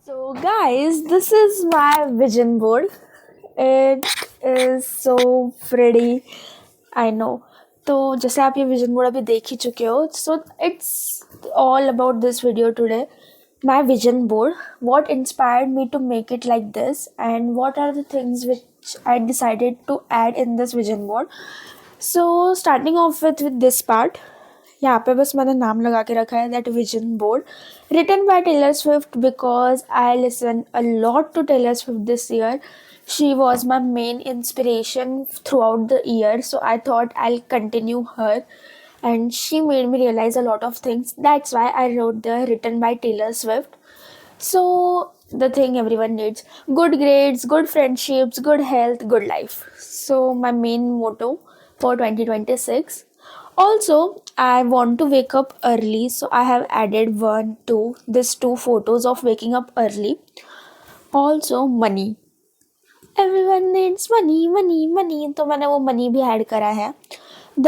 So, guys, this is my vision board. It is so pretty. I know. तो जैसे आप ये vision board अभी देख ही चुके हो, so it's all about this video today. My vision board, what inspired me to make it like this, and what are the things which I decided to add in this vision board. So, starting off with this part, यहाँ पे बस मैंने नाम लगा के रखा है that vision board written by Taylor Swift because I listen a lot to Taylor Swift this year. She was my main inspiration throughout the year, so I thought I'll continue her. And she made me realize a lot of things. That's why I wrote the written by Taylor Swift. So, the thing everyone needs: good grades, good friendships, good health, good life. So, my main motto for 2026. Also, I want to wake up early, so I have added this two photos of waking up early. Also, money. Everyone needs money, money, money. तो मैंने वो money भी add करा है.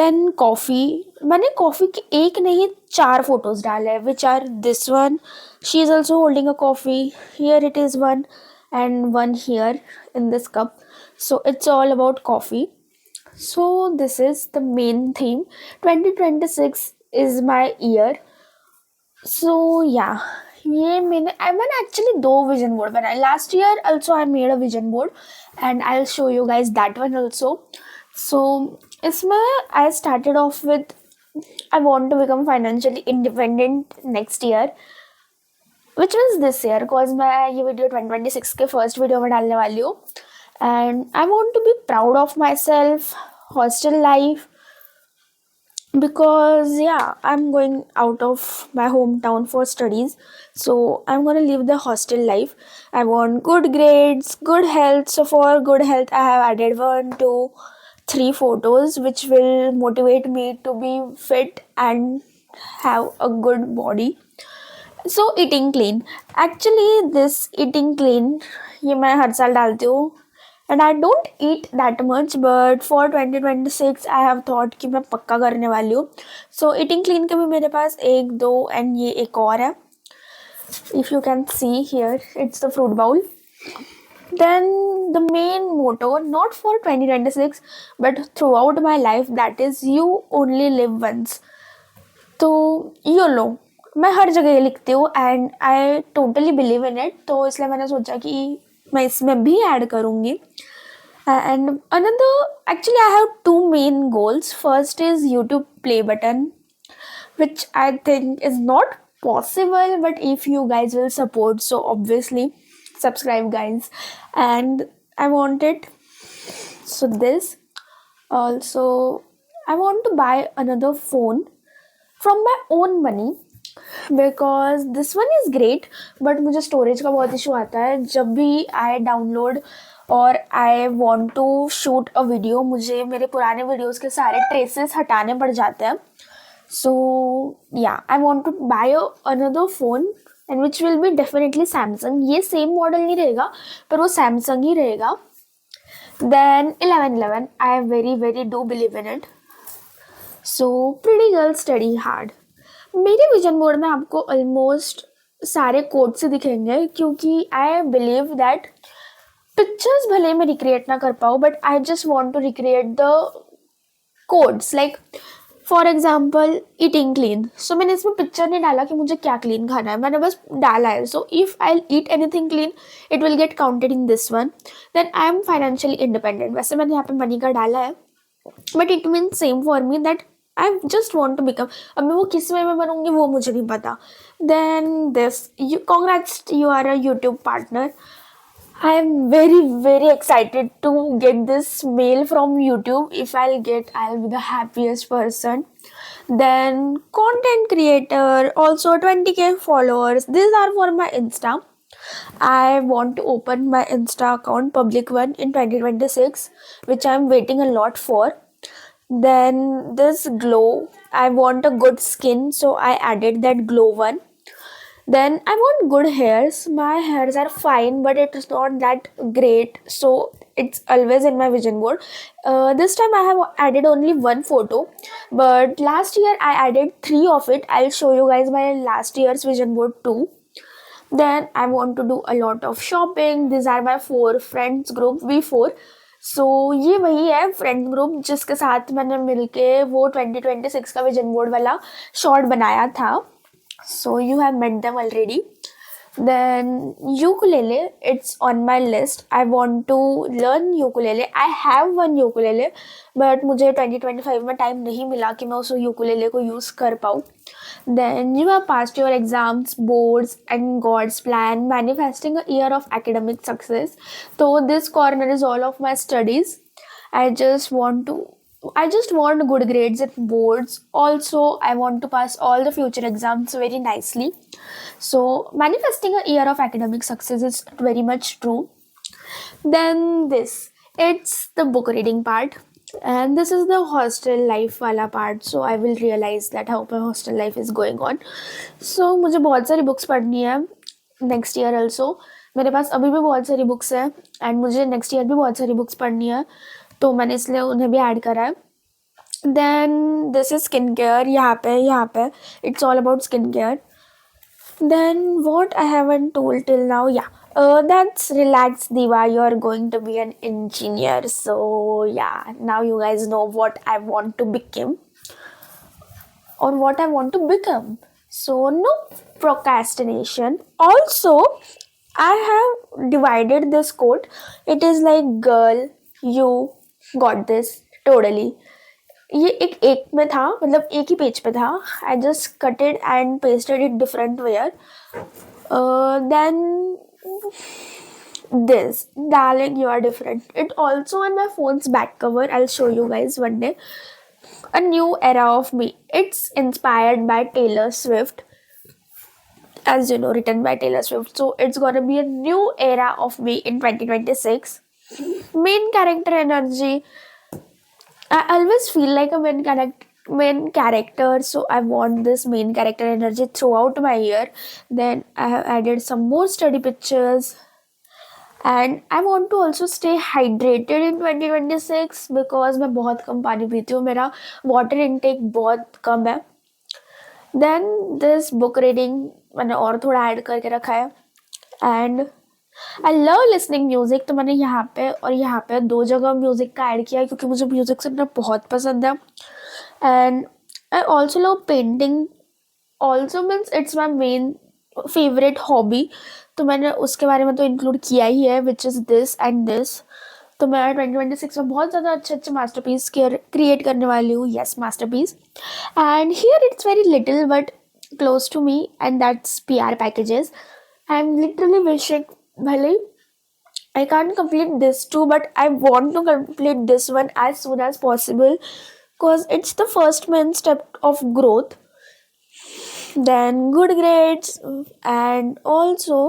Then coffee. मैंने coffee के एक नहीं चार फोटोज डाले हैं which are this one. She is also holding a coffee. Here it is one and one here in this cup. So it's all about coffee. So this is the main theme. 2026 is my year. So yeah, मैंने actually दो vision board बनाए. Last year also I made a vision board and I'll show you guys that one also. So इसमें I started off with I want to become financially independent next year, which was this year cause मैं ये video 2026 के first video में डालने वाली हूँ. And I want to be proud of myself, hostel life, because yeah, I'm going out of my hometown for studies, so I'm going to live the hostel life. I want good grades, good health. So for good health I have added 1 2 3 photos which will motivate me to be fit and have a good body. So eating clean, actually this eating clean ये मैं हर साल डालती हूँ and I don't eat that much, but for 2026 I have thought कि मैं पक्का करने वाली हूँ. So eating clean के भी मेरे पास एक दो and ये एक और है. If you can see here, it's the fruit bowl. Then the main motto, not for 2026 but throughout my life, that is you only live once. तो YOLO मैं हर जगह ये लिखती हूँ and I totally believe in it. तो इसलिए मैंने सोचा कि मैं इसमें भी ऐड करूँगी. And another, actually, I have two main goals. First is YouTube play button, which I think is not possible, but if you guys will support, so obviously subscribe, guys. And I want it. So this also, I want to buy another phone from my own money because this one is great, but मुझे storage का बहुत issue आता है जब भी I download और I want to shoot a video. मुझे मेरे पुराने वीडियोस के सारे ट्रेसेस हटाने पड़ जाते हैं. सो या I want to buy another phone and which will be definitely Samsung. ये सेम मॉडल नहीं रहेगा पर वो सैमसंग ही रहेगा. Then 11 I very very do believe in it. So pretty girl study hard. मेरे विजन बोर्ड में आपको ऑलमोस्ट सारे कोड से दिखेंगे क्योंकि आई बिलीव दैट पिक्चर्स भले मैं रिक्रिएट ना कर पाऊँ but I just want to recreate the codes. Like for example eating clean. So मैंने इसमें पिक्चर नहीं डाला कि मुझे क्या क्लीन खाना है, मैंने बस डाला है. So if I eat anything clean it will get counted in this one. Then I am financially independent. वैसे मैंने यहाँ पे मनी का डाला है but it mean same for me that I just want to become. अब मैं वो किस वे में बनूंगी वो मुझे नहीं पता. Then this you congrats, you are a YouTube partner. I am very very excited to get this mail from YouTube. If I'll get, I'll be the happiest person. Then content creator, also 20k followers. These are for my Insta. I want to open my Insta account, public one, in 2026, which I'm waiting a lot for. Then this glow. I want a good skin, so I added that glow one. Then I want good hairs. My hairs are fine, but it's not that great. So it's always in my vision board. This time I have added only one photo, but last year I added 3 of it. I'll show you guys my last year's vision board too. Then I want to do a lot of shopping. These are my 4 friends group, V4. सो ये वही है friend group जिसके साथ मैंने मिलके वो 2026 का vision board वाला शॉर्ट बनाया था. So you have met them already. Then ukulele, it's on my list. I want to learn ukulele. I have one ukulele, but मुझे 2025 में टाइम नहीं मिला कि मैं उस ukulele को यूज़ कर पाऊँ. Then you have passed your exams, boards, and God's plan, manifesting a year of academic success. So this corner is all of my studies. I just want to I just want good grades at boards. Also, I want to pass all the future exams very nicely. So, manifesting a year of academic success is very much true. Then it's the book reading part. And this is the hostel life wala part. So, I will realize that how my hostel life is going on. So, मुझे बहुत सारी books पढ़नी है next year also. मेरे पास अभी भी बहुत सारी books हैं and मुझे next year भी बहुत सारी books पढ़नी है. तो मैंने इसलिए उन्हें भी ऐड करा है. Then this is skin care. यहाँ पे it's all about skin care. Then what I haven't told till now, या that's relax, Diva, you're going to be an engineer. So yeah, now you guys know what I want to become or what I want to become. So no procrastination. Also, I have divided this quote. It is like, girl, you got this, totally. ये एक में था, मतलब एक ही page पे था. I just cutted and pasted it different where. Then this, darling, you are different. It also on my phone's back cover. I'll show you guys one day. A new era of me. It's inspired by Taylor Swift, as you know, written by Taylor Swift. So it's gonna be a new era of me in 2026. Main character energy. I always feel like a main character, so I want this main character energy throughout my year. Then I have added some more study pictures, and I want to also stay hydrated in 2026 because मैं बहुत कम पानी पीती हूँ. मेरा water intake बहुत कम है. Then this book reading मैंने और थोड़ा ऐड करके रखा है. And I love listening music. तो मैंने यहाँ पे और यहाँ पे 2 जगह म्यूजिक का ऐड किया है क्योंकि मुझे म्यूजिक सुनना बहुत पसंद है. And I also love painting. Also means it's my main favourite hobby. तो मैंने उसके बारे में तो इंक्लूड किया ही है, which is this and this. तो मैं 2026 में बहुत ज़्यादा अच्छे मास्टरपीस क्रिएट करने वाली हूँ. Yes, masterpiece. And here it's very little but close to me, and that's PR packages. I am literally wishing, भले I can't complete this too, but I want to complete this one as soon as possible because it's the first main step of growth. Then good grades, and also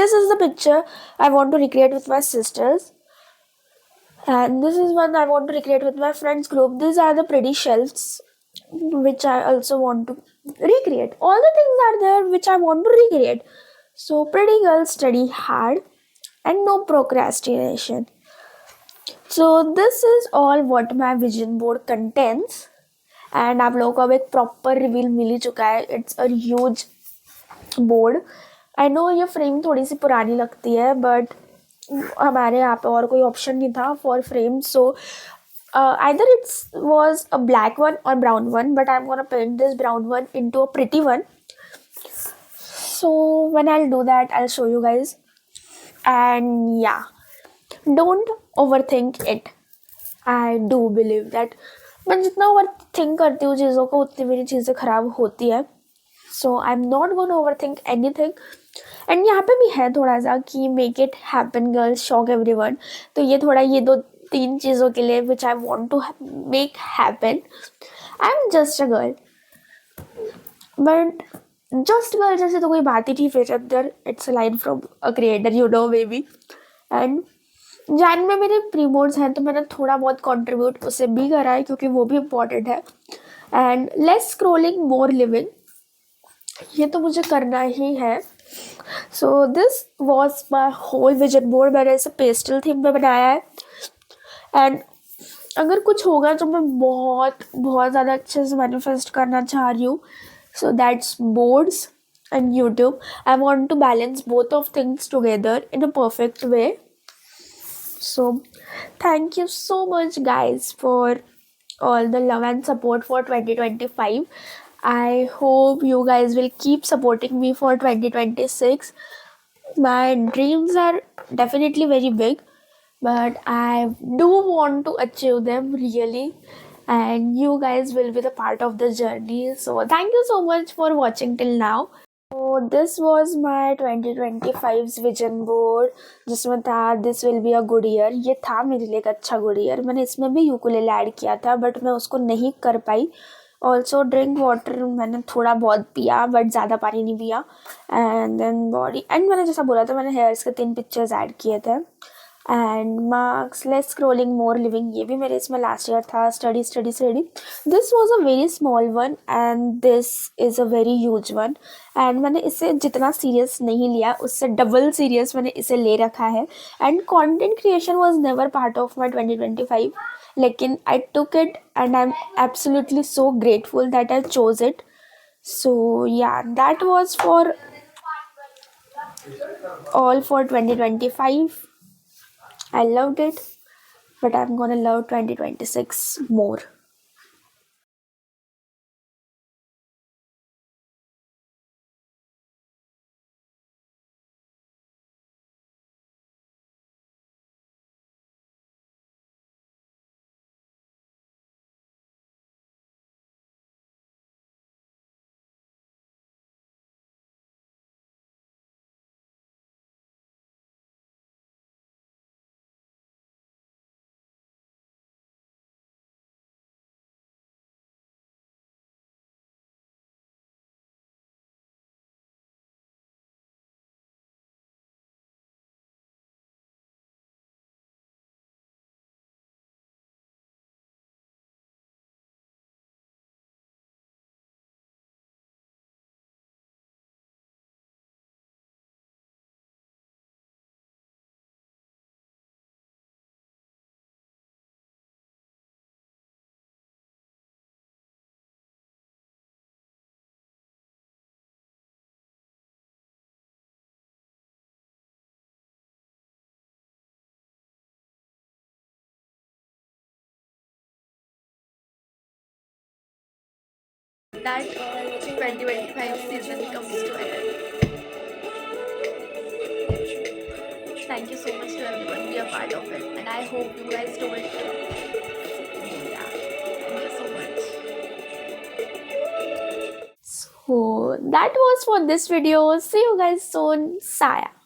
this is the picture I want to recreate with my sisters, and this is one I want to recreate with my friends group. These are the pretty shelves which I also want to recreate. All the things are there which I want to recreate. So pretty girls study hard and no procrastination. So this is all what my vision board contains. And आप लोगों को अब एक proper reveal मिल ही चुका है. It's a huge board. I know ये frame थोड़ी सी पुरानी लगती है, but हमारे यहाँ पे और कोई option नहीं था for frame. So either it was a black one or brown one, but I'm gonna paint this brown one into a pretty one. So when I'll do that, I'll show you guys. And yeah, don't overthink it. I do believe that मैं जितना overthink करती हूँ चीज़ों को उतनी मेरी चीज़ें खराब होती है. So I'm not gonna overthink anything. And यहाँ पे भी है थोड़ा सा कि make it happen girls, shock everyone. तो ये थोड़ा ये 2-3 चीज़ों के लिए which I want to make happen. I'm just a girl. But just girl जैसे तो कोई बात ही नहीं. फिर अंदर it's a line from a creator, you know baby. And जान में मेरे प्री बोर्ड्स हैं तो मैंने थोड़ा बहुत कंट्रीब्यूट उसे भी करा है क्योंकि वो भी इम्पोर्टेंट है. And less scrolling more living, ये तो मुझे करना ही है. So this was my whole vision board. मैंने इसे पेस्टल थीम में बनाया है. एंड अगर कुछ होगा तो मैं बहुत बहुत ज़्यादा अच्छे से मैनिफेस्ट करना चाह रही हूँ. So that's boards. and YouTube. I want to balance both of things together in a perfect way. So, thank you so much, guys, for all the love and support for 2025. I hope you guys will keep supporting me for 2026. My dreams are definitely very big, but I do want to achieve them really, and you guys will be the part of the journey. So, thank you so much for watching till now. So this was my 2025's vision board जिसमें था this will be a good year. ये था मेरे लिए एक अच्छा good year. मैंने इसमें भी यूकुलेले ऐड किया था बट मैं उसको नहीं कर पाई. ऑल्सो ड्रिंक वाटर मैंने थोड़ा बहुत पिया बट ज़्यादा पानी नहीं पिया. एंड देन बॉडी एंड मैंने जैसा बोला था मैंने हेयर्स के 3 पिक्चर्स ऐड किए थे. And marks less scrolling more living ये भी मेरे इसमें लास्ट ईयर था. Study study study this was a very small one and this is a very huge one. And मैंने इसे जितना सीरियस नहीं लिया उससे डबल सीरियस मैंने इसे ले रखा है. And content creation was never part of my 2025 लेकिन I took it and I am absolutely so grateful that I chose it. So yeah, that was for all for 2025. I loved it, but I'm gonna love 2026 more. That 2025 season comes to an end. Thank you so much to everyone be a part of it, and I hope you guys do it too. Yeah, thank you so much. So that was for this video. See you guys soon. Saya.